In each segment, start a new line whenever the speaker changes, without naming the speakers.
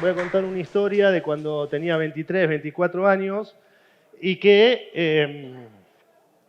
voy a contar una historia de cuando tenía 23, 24 años y que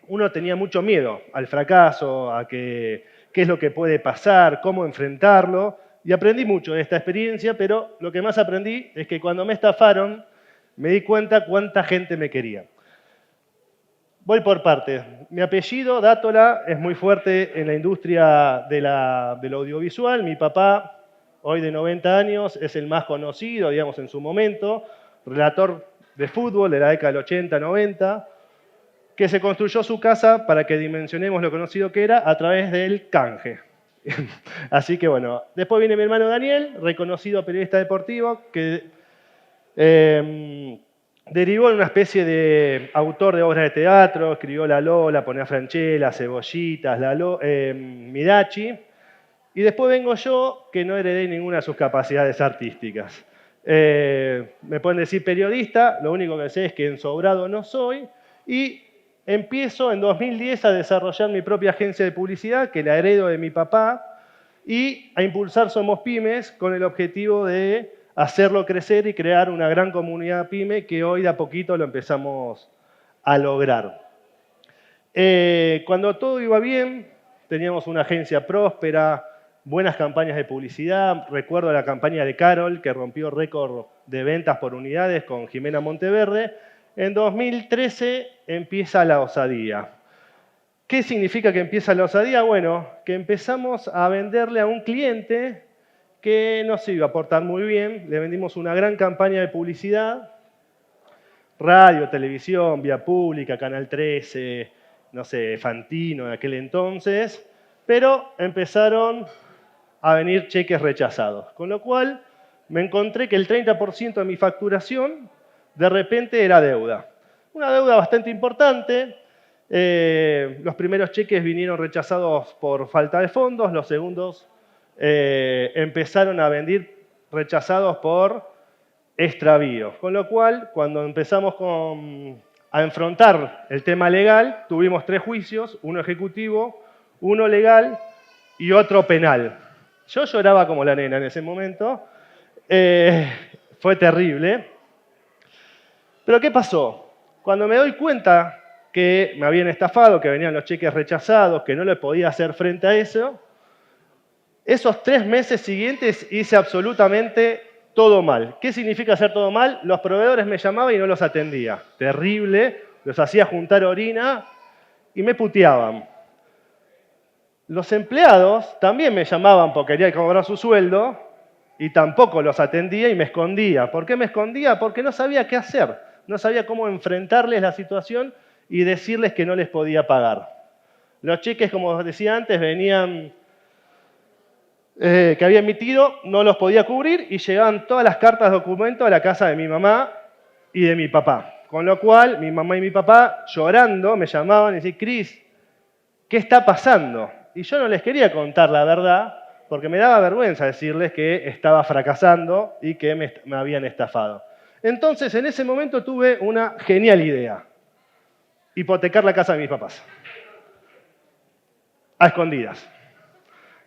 uno tenía mucho miedo al fracaso, a qué es lo que puede pasar, cómo enfrentarlo. Y aprendí mucho de esta experiencia, pero lo que más aprendí es que cuando me estafaron me di cuenta cuánta gente me quería. Voy por partes. Mi apellido, Dátola, es muy fuerte en la industria del audiovisual. Mi papá, hoy de 90 años, es el más conocido, digamos, en su momento, relator de fútbol de la década del 80-90, que se construyó su casa, para que dimensionemos lo conocido que era, a través del canje. Así que bueno, después viene mi hermano Daniel, reconocido periodista deportivo, que derivó en una especie de autor de obras de teatro, escribió La Lola, Ponía Franchella, Cebollitas, Midachi. Y después vengo yo, que no heredé ninguna de sus capacidades artísticas. Me pueden decir periodista, lo único que sé es que ensobrado no soy. Y empiezo en 2010 a desarrollar mi propia agencia de publicidad, que la heredo de mi papá, y a impulsar Somos Pymes con el objetivo de hacerlo crecer y crear una gran comunidad pyme que hoy de a poquito lo empezamos a lograr. Cuando todo iba bien, teníamos una agencia próspera, buenas campañas de publicidad. Recuerdo la campaña de Carol, que rompió récord de ventas por unidades con Jimena Monteverde. En 2013 empieza la osadía. ¿Qué significa que empieza la osadía? Bueno, que empezamos a venderle a un cliente que no se iba a portar muy bien. Le vendimos una gran campaña de publicidad, radio, televisión, vía pública, Canal 13, no sé, Fantino en aquel entonces, pero empezaron a venir cheques rechazados. Con lo cual me encontré que el 30% de mi facturación de repente era deuda. Una deuda bastante importante. Los primeros cheques vinieron rechazados por falta de fondos, los segundos empezaron a venir rechazados por extravíos. Con lo cual, cuando empezamos a enfrentar el tema legal, tuvimos 3 juicios, uno ejecutivo, uno legal y otro penal. Yo lloraba como la nena en ese momento. Fue terrible. Pero ¿qué pasó? Cuando me doy cuenta que me habían estafado, que venían los cheques rechazados, que no le podía hacer frente a eso, esos 3 meses siguientes hice absolutamente todo mal. ¿Qué significa hacer todo mal? Los proveedores me llamaban y no los atendía. Terrible. Los hacía juntar orina y me puteaban. Los empleados también me llamaban porque quería cobrar su sueldo y tampoco los atendía y me escondía. ¿Por qué me escondía? Porque no sabía qué hacer. No sabía cómo enfrentarles la situación y decirles que no les podía pagar. Los cheques, como os decía antes, venían que había emitido, no los podía cubrir y llegaban todas las cartas de documento a la casa de mi mamá y de mi papá. Con lo cual, mi mamá y mi papá, llorando, me llamaban y decían, Cris, ¿qué está pasando? Y yo no les quería contar la verdad, porque me daba vergüenza decirles que estaba fracasando y que me habían estafado. Entonces, en ese momento tuve una genial idea. Hipotecar la casa de mis papás. A escondidas.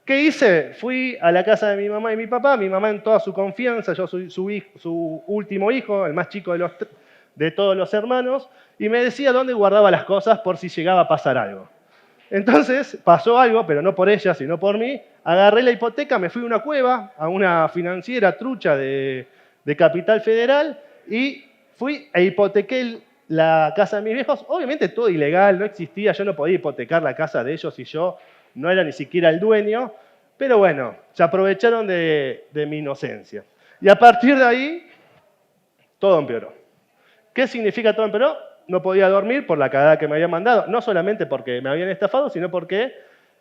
¿Qué hice? Fui a la casa de mi mamá y mi papá, mi mamá en toda su confianza, yo soy su último hijo, el más chico de todos los hermanos, y me decía dónde guardaba las cosas por si llegaba a pasar algo. Entonces pasó algo, pero no por ella, sino por mí. Agarré la hipoteca, me fui a una cueva, a una financiera trucha de Capital Federal, y fui e hipotequé la casa de mis viejos. Obviamente todo ilegal, no existía, yo no podía hipotecar la casa de ellos y yo no era ni siquiera el dueño, pero bueno, se aprovecharon de mi inocencia. Y a partir de ahí, todo empeoró. ¿Qué significa todo empeoró? No podía dormir por la cagada que me habían mandado, no solamente porque me habían estafado, sino porque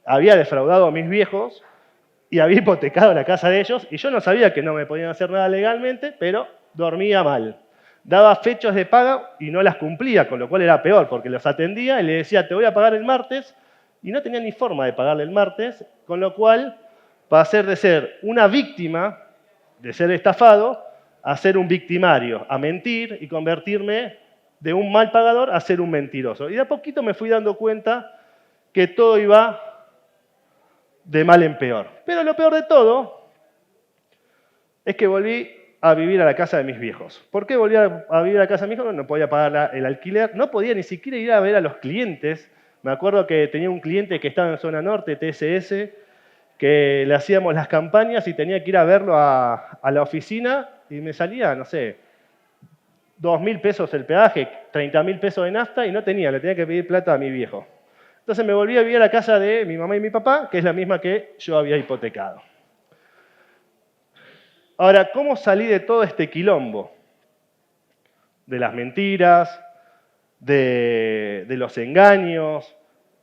había defraudado a mis viejos y había hipotecado la casa de ellos, y yo no sabía que no me podían hacer nada legalmente, pero dormía mal. Daba fechas de paga y no las cumplía, con lo cual era peor, porque los atendía y le decía, te voy a pagar el martes, y no tenía ni forma de pagarle el martes, con lo cual pasé de ser una víctima, de ser estafado, a ser un victimario, a mentir y convertirme de un mal pagador a ser un mentiroso. Y de a poquito me fui dando cuenta que todo iba de mal en peor. Pero lo peor de todo es que volví a vivir a la casa de mis viejos. ¿Por qué volví a vivir a la casa de mis viejos? No podía pagar el alquiler, no podía ni siquiera ir a ver a los clientes. Me acuerdo que tenía un cliente que estaba en zona norte, TSS, que le hacíamos las campañas y tenía que ir a verlo a la oficina y me salía, no sé, 2.000 pesos el peaje, 30.000 pesos de nafta y no tenía, le tenía que pedir plata a mi viejo. Entonces me volví a vivir a la casa de mi mamá y mi papá, que es la misma que yo había hipotecado. Ahora, ¿cómo salí de todo este quilombo? De las mentiras, de los engaños,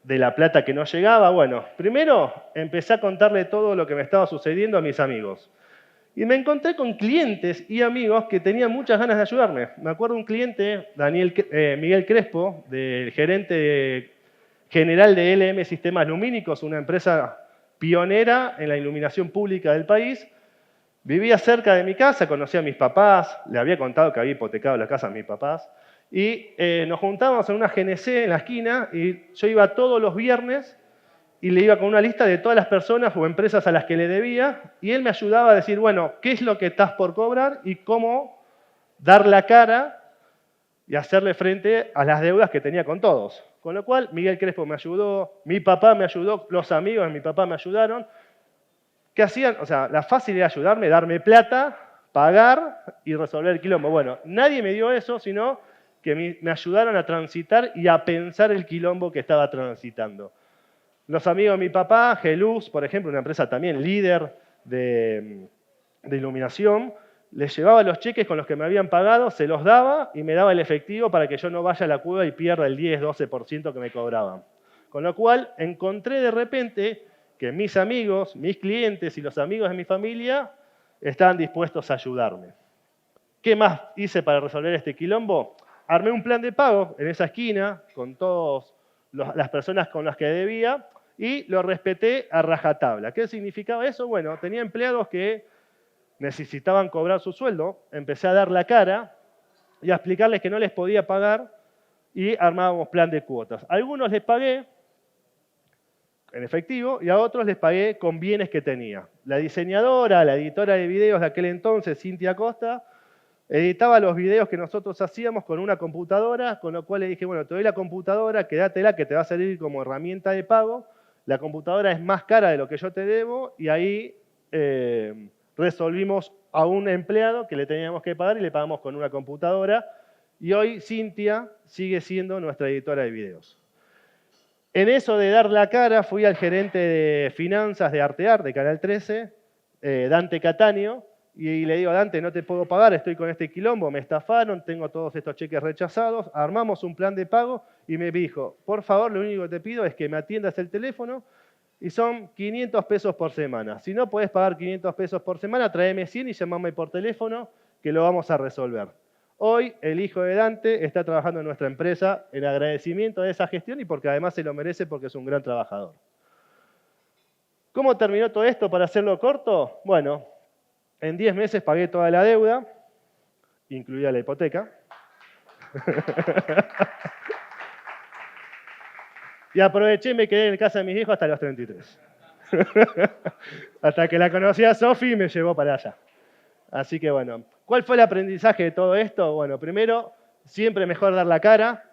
de la plata que no llegaba. Bueno, primero empecé a contarle todo lo que me estaba sucediendo a mis amigos. Y me encontré con clientes y amigos que tenían muchas ganas de ayudarme. Me acuerdo un cliente, Miguel Crespo, del gerente general de LM Sistemas Lumínicos, una empresa pionera en la iluminación pública del país. Vivía cerca de mi casa, conocía a mis papás, le había contado que había hipotecado la casa a mis papás, y nos juntábamos en una GNC en la esquina y yo iba todos los viernes y le iba con una lista de todas las personas o empresas a las que le debía y él me ayudaba a decir, bueno, ¿qué es lo que estás por cobrar y cómo dar la cara y hacerle frente a las deudas que tenía con todos? Con lo cual, Miguel Crespo me ayudó, mi papá me ayudó, los amigos de mi papá me ayudaron. ¿Qué hacían? O sea, la fácil era ayudarme, darme plata, pagar y resolver el quilombo. Bueno, nadie me dio eso, sino que me ayudaron a transitar y a pensar el quilombo que estaba transitando. Los amigos de mi papá, Geluz, por ejemplo, una empresa también líder de iluminación, les llevaba los cheques con los que me habían pagado, se los daba y me daba el efectivo para que yo no vaya a la cueva y pierda el 10-12% que me cobraban. Con lo cual, encontré de repente que mis amigos, mis clientes y los amigos de mi familia estaban dispuestos a ayudarme. ¿Qué más hice para resolver este quilombo? Armé un plan de pago en esa esquina con todas las personas con las que debía y lo respeté a rajatabla. ¿Qué significaba eso? Bueno, tenía empleados que necesitaban cobrar su sueldo, empecé a dar la cara y a explicarles que no les podía pagar y armábamos plan de cuotas. A algunos les pagué en efectivo y a otros les pagué con bienes que tenía. La diseñadora, la editora de videos de aquel entonces, Cintia Costa, editaba los videos que nosotros hacíamos con una computadora, con lo cual le dije, bueno, te doy la computadora, quédatela que te va a servir como herramienta de pago. La computadora es más cara de lo que yo te debo y ahí resolvimos a un empleado que le teníamos que pagar y le pagamos con una computadora. Y hoy Cintia sigue siendo nuestra editora de videos. En eso de dar la cara fui al gerente de finanzas de Artear, de Canal 13, Dante Cataño, y le digo, Dante, no te puedo pagar, estoy con este quilombo, me estafaron, tengo todos estos cheques rechazados, armamos un plan de pago y me dijo, por favor, lo único que te pido es que me atiendas el teléfono y son 500 pesos por semana. Si no podés pagar 500 pesos por semana, tráeme 100 y llamame por teléfono que lo vamos a resolver. Hoy el hijo de Dante está trabajando en nuestra empresa en agradecimiento de esa gestión y porque además se lo merece porque es un gran trabajador. ¿Cómo terminó todo esto para hacerlo corto? Bueno, en 10 meses pagué toda la deuda, incluida la hipoteca. Y aproveché y me quedé en casa de mis hijos hasta los 33. Hasta que la conocí a Sofi y me llevó para allá. Así que bueno, ¿cuál fue el aprendizaje de todo esto? Bueno, primero, siempre mejor dar la cara,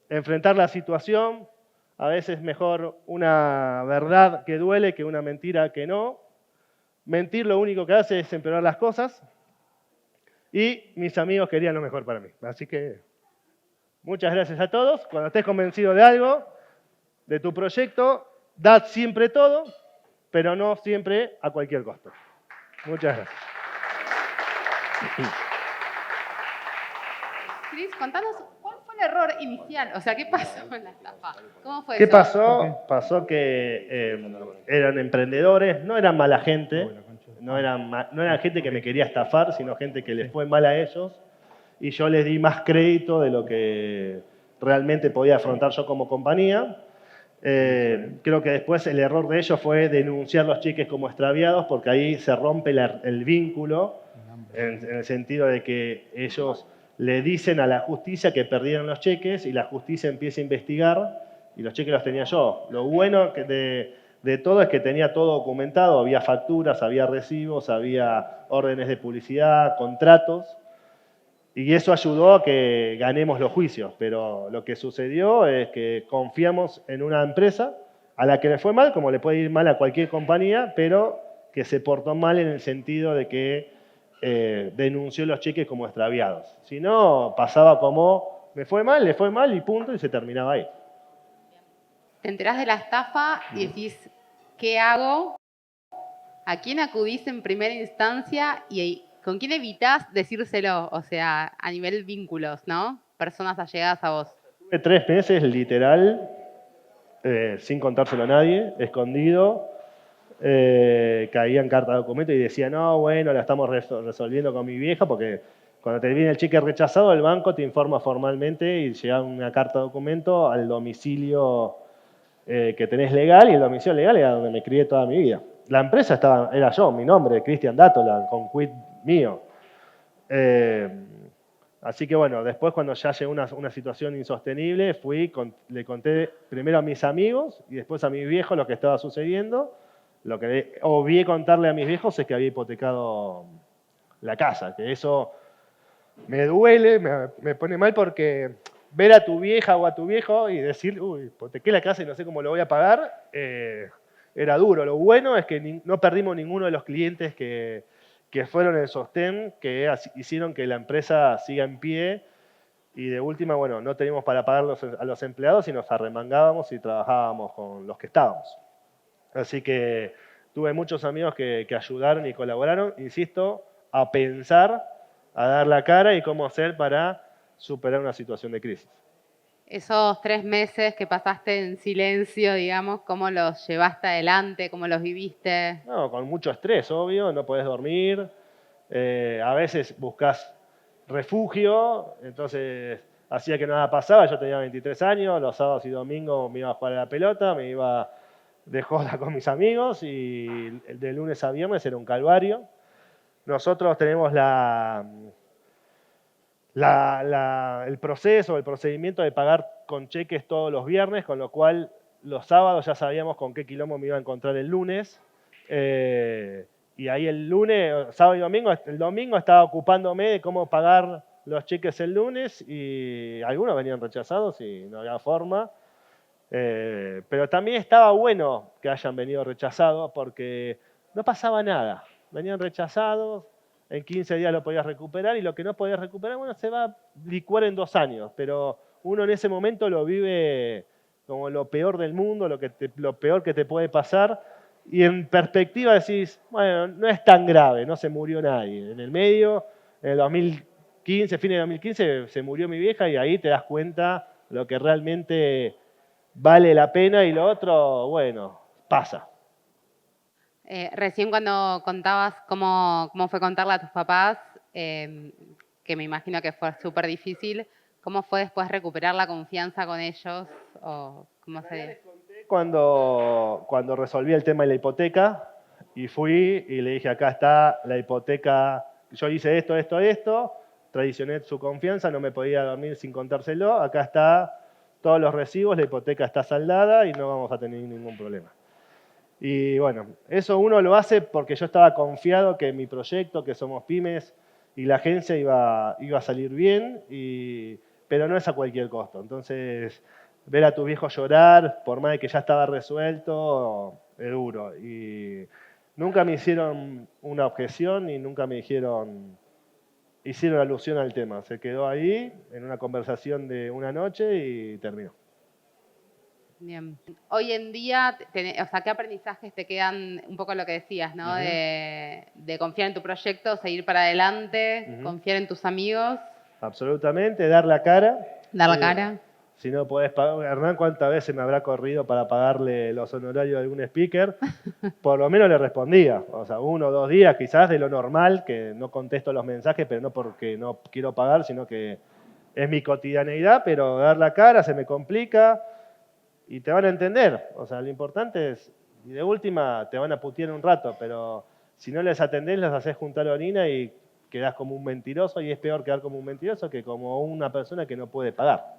enfrentar la situación. A veces mejor una verdad que duele que una mentira que no. Mentir lo único que hace es empeorar las cosas. Y mis amigos querían lo mejor para mí. Así que muchas gracias a todos. Cuando estés convencido de algo, de tu proyecto, dad siempre todo, pero no siempre a cualquier costo. Muchas gracias.
Cris, contanos, ¿cuál fue el error inicial? O sea, ¿qué pasó en la estafa? ¿Cómo fue
¿Qué
eso?
pasó? Pasó que eran emprendedores, no eran mala gente, no eran gente que me quería estafar, sino gente que les fue mal a ellos. Y yo les di más crédito de lo que realmente podía afrontar yo como compañía. Creo que después el error de ellos fue denunciar los cheques como extraviados, porque ahí se rompe el vínculo, en el sentido de que ellos le dicen a la justicia que perdieron los cheques y la justicia empieza a investigar y los cheques los tenía yo. Lo bueno de de todo es que tenía todo documentado, había facturas, había recibos, había órdenes de publicidad, contratos, y eso ayudó a que ganemos los juicios. Pero lo que sucedió es que confiamos en una empresa a la que le fue mal, como le puede ir mal a cualquier compañía, pero que se portó mal en el sentido de que denunció los cheques como extraviados. Si no, pasaba como, me fue mal, le fue mal y punto, y se terminaba ahí.
Te enterás de la estafa y decís, ¿qué hago? ¿A quién acudís en primera instancia y con quién evitás decírselo? O sea, a nivel vínculos, ¿no? Personas allegadas a vos.
Tuve 3 meses literal, sin contárselo a nadie, escondido. Caía en carta de documento y decía, no, bueno, la estamos resolviendo con mi vieja, porque cuando te viene el cheque rechazado, el banco te informa formalmente y llega una carta de documento al domicilio que tenés legal, y el domicilio legal era donde me crié toda mi vida. La empresa era yo, mi nombre, Cristian Dátola, con quit mío. Así que bueno, después cuando ya llegó una situación insostenible, le conté primero a mis amigos y después a mis viejos lo que estaba sucediendo. Lo que obvié contarle a mis viejos es que había hipotecado la casa, que eso me duele, me pone mal, porque ver a tu vieja o a tu viejo y decir, uy, hipotequé la casa y no sé cómo lo voy a pagar, era duro. Lo bueno es que no perdimos ninguno de los clientes que fueron el sostén, que hicieron que la empresa siga en pie, y de última, bueno, no teníamos para pagar a los empleados y nos arremangábamos y trabajábamos con los que estábamos. Así que tuve muchos amigos que ayudaron y colaboraron, insisto, a pensar, a dar la cara y cómo hacer para superar una situación de crisis.
Esos 3 meses que pasaste en silencio, digamos, ¿cómo los llevaste adelante? ¿Cómo los viviste?
No, con mucho estrés, obvio, no podés dormir. A veces buscas refugio, entonces hacía que nada pasaba. Yo tenía 23 años, los sábados y domingos me iba a jugar a la pelota, me iba de joda con mis amigos, y de lunes a viernes era un calvario. Nosotros tenemos el proceso, el procedimiento de pagar con cheques todos los viernes, con lo cual los sábados ya sabíamos con qué quilombo me iba a encontrar el lunes. Y ahí el lunes, sábado y domingo, el domingo estaba ocupándome de cómo pagar los cheques el lunes, y algunos venían rechazados y no había forma. Pero también estaba bueno que hayan venido rechazados, porque no pasaba nada. Venían rechazados, en 15 días lo podías recuperar, y lo que no podías recuperar, bueno, se va a licuar en 2 años. Pero uno en ese momento lo vive como lo peor del mundo, lo peor que te puede pasar. Y en perspectiva decís, bueno, no es tan grave, no se murió nadie. En el medio, en el 2015, fin de 2015, se murió mi vieja, y ahí te das cuenta lo que realmente vale la pena, y lo otro, bueno, pasa.
Recién cuando contabas cómo fue contarle a tus papás, que me imagino que fue súper difícil, ¿cómo fue después recuperar la confianza con ellos? ¿O cómo se...?
Cuando resolví el tema de la hipoteca, y fui y le dije, acá está la hipoteca, yo hice esto, traicioné su confianza, no me podía dormir sin contárselo, acá está todos los recibos, la hipoteca está saldada y no vamos a tener ningún problema. Y bueno, eso uno lo hace porque yo estaba confiado que mi proyecto, que Somos Pymes, y la agencia iba a salir bien, pero no es a cualquier costo. Entonces, ver a tu viejo llorar, por más de que ya estaba resuelto, es duro. Y nunca me hicieron una objeción y nunca me hicieron alusión al tema. Se quedó ahí en una conversación de una noche y terminó.
Bien. Hoy en día, o sea, ¿qué aprendizajes te quedan? Un poco lo que decías, ¿no?
Ujú.
De confiar en tu proyecto, seguir para adelante,
Ujú.
confiar en tus amigos.
Absolutamente, dar la cara.
Dar la cara.
Si no podés pagar, Hernán, ¿cuántas veces me habrá corrido para pagarle los honorarios de algún speaker? Por lo menos le respondía. O sea, 1 o 2 días quizás de lo normal, que no contesto los mensajes, pero no porque no quiero pagar, sino que es mi cotidianeidad. Pero dar la cara se me complica y te van a entender. O sea, lo importante es, y de última te van a putear un rato, pero si no les atendés, los haces juntar orina y quedás como un mentiroso, y es peor quedar como un mentiroso que como una persona que no puede pagar.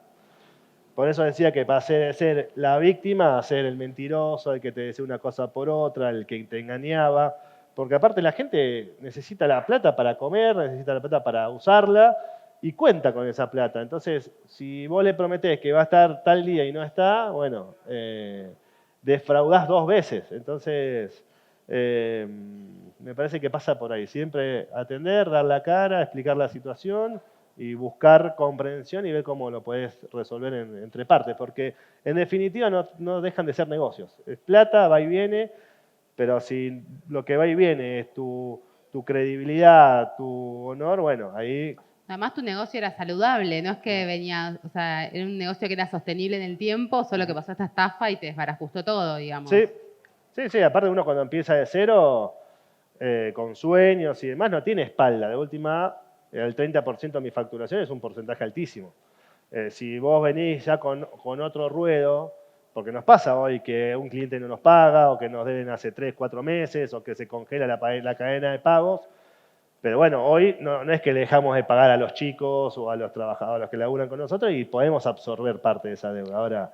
Por eso decía que pasé de ser la víctima a ser el mentiroso, el que te decía una cosa por otra, el que te engañaba. Porque aparte la gente necesita la plata para comer, necesita la plata para usarla y cuenta con esa plata. Entonces, si vos le prometés que va a estar tal día y no está, bueno, defraudás 2 veces. Entonces, me parece que pasa por ahí. Siempre atender, dar la cara, explicar la situación y buscar comprensión y ver cómo lo puedes resolver entre partes, porque en definitiva no dejan de ser negocios. Es plata, va y viene, pero si lo que va y viene es tu credibilidad, tu honor, bueno, ahí...
Además, tu negocio era saludable, no es que venía, o sea, era un negocio que era sostenible en el tiempo, solo que pasó esta estafa y te desbarajustó todo, digamos.
Sí, sí, aparte uno cuando empieza de cero, con sueños y demás, no tiene espalda. De última, el 30% de mi facturación es un porcentaje altísimo. Si vos venís ya con otro ruedo, porque nos pasa hoy que un cliente no nos paga, o que nos deben hace 3, 4 meses, o que se congela la cadena de pagos, pero bueno, hoy no es que le dejamos de pagar a los chicos o a los trabajadores, a los que laburan con nosotros, y podemos absorber parte de esa deuda. Ahora,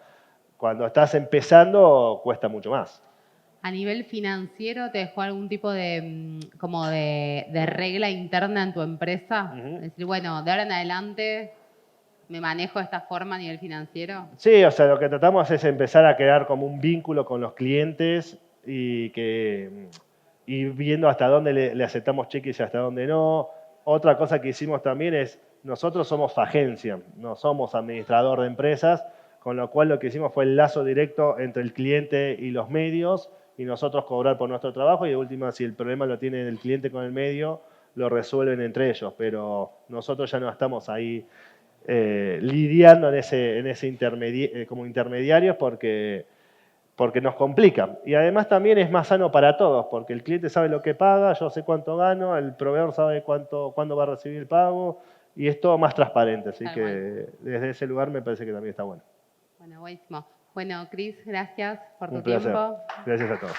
cuando estás empezando, cuesta mucho más.
¿A nivel financiero te dejó algún tipo de, como de regla interna en tu empresa?
Ujú.
Es decir, bueno, de ahora en adelante me manejo de esta forma a nivel financiero.
Sí, o sea, lo que tratamos es empezar a crear como un vínculo con los clientes y viendo hasta dónde le aceptamos cheques y hasta dónde no. Otra cosa que hicimos también es, nosotros somos agencia, no somos administrador de empresas, con lo cual lo que hicimos fue el lazo directo entre el cliente y los medios y nosotros cobrar por nuestro trabajo y de última, si el problema lo tiene el cliente con el medio, lo resuelven entre ellos, pero nosotros ya no estamos ahí lidiando en ese como intermediarios porque nos complica. Y además también es más sano para todos, porque el cliente sabe lo que paga, yo sé cuánto gano, el proveedor sabe cuándo va a recibir el pago y es todo más transparente. Así
Tal
que
cual.
desde ese lugar me parece que también está bueno.
Bueno, buenísimo. Bueno, Cris, gracias por tu
Un placer.
tiempo.
Gracias a todos.